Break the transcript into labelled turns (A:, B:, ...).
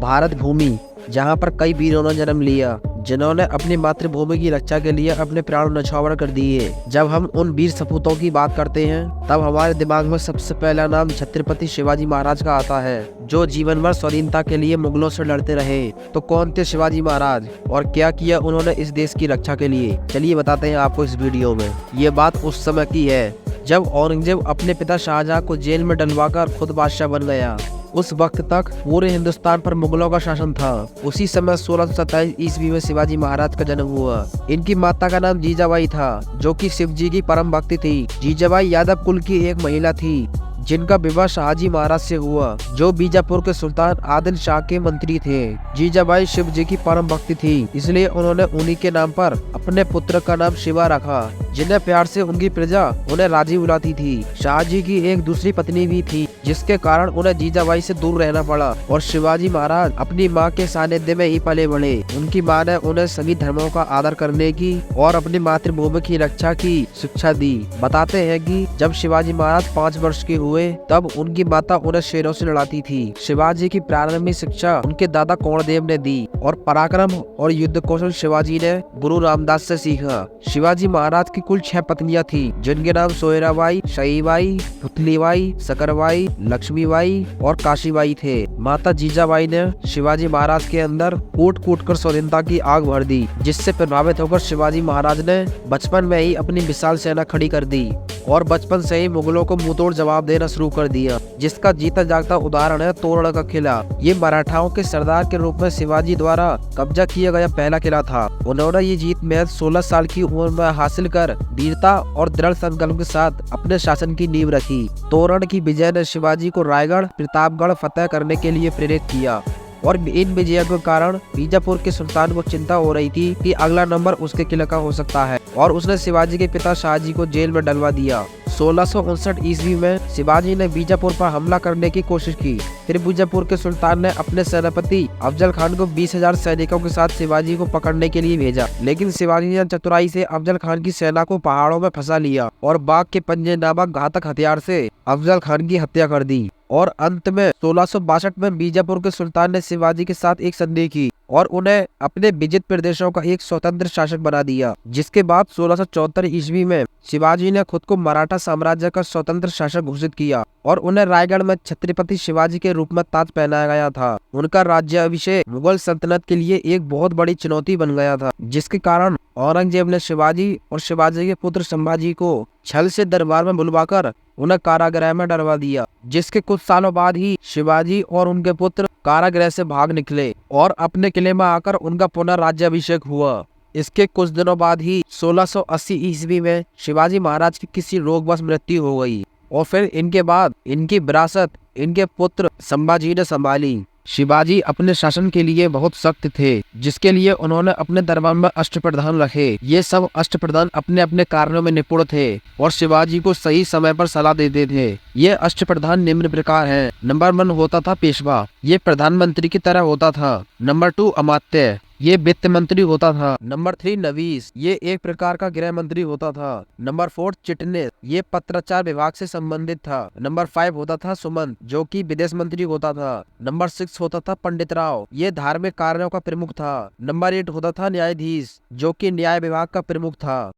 A: भारत भूमि, जहाँ पर कई वीरों ने जन्म लिया, जिन्होंने अपनी मातृभूमि की रक्षा के लिए अपने प्राण न्यौछावर कर दिए। जब हम उन वीर सपूतों की बात करते हैं, तब हमारे दिमाग में सबसे पहला नाम छत्रपति शिवाजी महाराज का आता है, जो जीवन भर स्वाधीनता के लिए मुगलों से लड़ते रहे। तो कौन थे शिवाजी महाराज और क्या किया उन्होंने इस देश की रक्षा के लिए? चलिए बताते हैं आपको इस वीडियो में। ये बात उस समय की है जब औरंगजेब अपने पिता शाहजहां को जेल में डलवाकर खुद बादशाह बन गया। उस वक्त तक पूरे हिंदुस्तान पर मुगलों का शासन था। उसी समय 1627 ईस्वी में शिवाजी महाराज का जन्म हुआ। इनकी माता का नाम जीजाबाई था, जो कि शिव जी की परम भक्ति थी। जीजाबाई यादव कुल की एक महिला थी, जिनका विवाह शाहजी महाराज से हुआ, जो बीजापुर के सुल्तान आदिल शाह के मंत्री थे। जीजाबाई शिव जी की परम भक्ति थी, इसलिए उन्होंने उन्हीं के नाम पर अपने पुत्र का नाम शिवा रखा, जिन्हें प्यार से उनकी प्रजा उन्हें राजी बुलाती थी। शाहजी की एक दूसरी पत्नी भी थी, जिसके कारण उन्हें जीजाबाई से दूर रहना पड़ा और शिवाजी महाराज अपनी मां के सानिध्य में ही पले बढ़े। उनकी मां ने उन्हें सभी धर्मों का आदर करने की और अपनी मातृभूमि की रक्षा की शिक्षा दी। बताते हैं कि जब शिवाजी महाराज 5 वर्ष के हुए, तब उनकी माता उन्हें शेरों से लड़ाती थी। शिवाजी की प्रारंभिक शिक्षा उनके दादा कौंडदेव ने दी और पराक्रम और युद्ध कौशल शिवाजी ने गुरु रामदास से सीखा। शिवाजी महाराज की कुल 6 पत्नियां थी, जिनके नाम सोयराबाई, शाहीबाई, पुतलीबाई, सकरबाई, लक्ष्मीबाई और काशीबाई थे। माता जीजाबाई ने शिवाजी महाराज के अंदर कूट कूट कर स्वाधीनता की आग भर दी, जिससे प्रभावित होकर शिवाजी महाराज ने बचपन में ही अपनी विशाल सेना खड़ी कर दी और बचपन से ही मुगलों को मुंहतोड़ जवाब देना शुरू कर दिया, जिसका जीता जागता उदाहरण है तोरण का किला। ये मराठाओं के सरदार के रूप में शिवाजी द्वारा कब्जा किया गया पहला किला था। उन्होंने ये जीत महज 16 साल की उम्र में हासिल कर वीरता और दृढ़ संकल्प के साथ अपने शासन की नींव रखी। तोरण की विजय ने शिवाजी को रायगढ़, प्रतापगढ़ फतेह करने के लिए प्रेरित किया और इन विजयों के कारण बीजापुर के सुल्तान को चिंता हो रही थी कि अगला नंबर उसके किले का हो सकता है, और उसने शिवाजी के पिता शाहजी को जेल में डलवा दिया। 1659 ईस्वी में शिवाजी ने बीजापुर पर हमला करने की कोशिश की। फिर बीजापुर के सुल्तान ने अपने सेनापति अफजल खान को 20,000 सैनिकों के साथ शिवाजी को पकड़ने के लिए भेजा, लेकिन शिवाजी ने चतुराई से अफजल खान की सेना को पहाड़ों में फंसा लिया और बाघ के पंजे नामक घातक हथियार से अफजल खान की हत्या कर दी। और अंत में 1662 में बीजापुर के सुल्तान ने शिवाजी के साथ एक संधि की और उन्हें अपने विजित प्रदेशों का एक स्वतंत्र शासक बना दिया। जिसके बाद 1674 ईस्वी में शिवाजी ने खुद को मराठा साम्राज्य का स्वतंत्र शासक घोषित किया और उन्हें रायगढ़ में छत्रपति शिवाजी के रूप में ताज पहनाया गया था। उनका राज्याभिषेक मुगल सल्तनत के लिए एक बहुत बड़ी चुनौती बन गया था, जिसके कारण औरंगजेब ने शिवाजी और शिवाजी के पुत्र संभाजी को छल से दरबार में बुलवाकर उन्हें कारागृह में डलवा दिया। जिसके कुछ सालों बाद ही शिवाजी और उनके पुत्र कारागृह से भाग निकले और अपने किले में आकर उनका पुनः राज्याभिषेक हुआ। इसके कुछ दिनों बाद ही 1680 ईस्वी में शिवाजी महाराज की किसी रोगवश मृत्यु हो गई और फिर इनके बाद इनकी विरासत इनके पुत्र संभाजी ने संभाली। शिवाजी अपने शासन के लिए बहुत सख्त थे, जिसके लिए उन्होंने अपने दरबार में अष्टप्रधान रखे। ये सब अष्टप्रधान अपने अपने कार्यों में निपुण थे और शिवाजी को सही समय पर सलाह देते थे। ये अष्टप्रधान निम्न प्रकार हैं। नंबर 1 होता था पेशवा, ये प्रधानमंत्री की तरह होता था। नंबर 2 अमात्य, ये वित्त मंत्री होता था। नंबर 3 नवीस, ये एक प्रकार का गृह मंत्री होता था। नंबर 4 चिटनिस, ये पत्राचार विभाग से संबंधित था। नंबर 5 होता था सुमंत, जो कि विदेश मंत्री होता था। नंबर 6 होता था पंडित राव, ये धार्मिक कार्यों का प्रमुख था। नंबर 8 होता था न्यायाधीश, जो कि न्याय विभाग का प्रमुख था।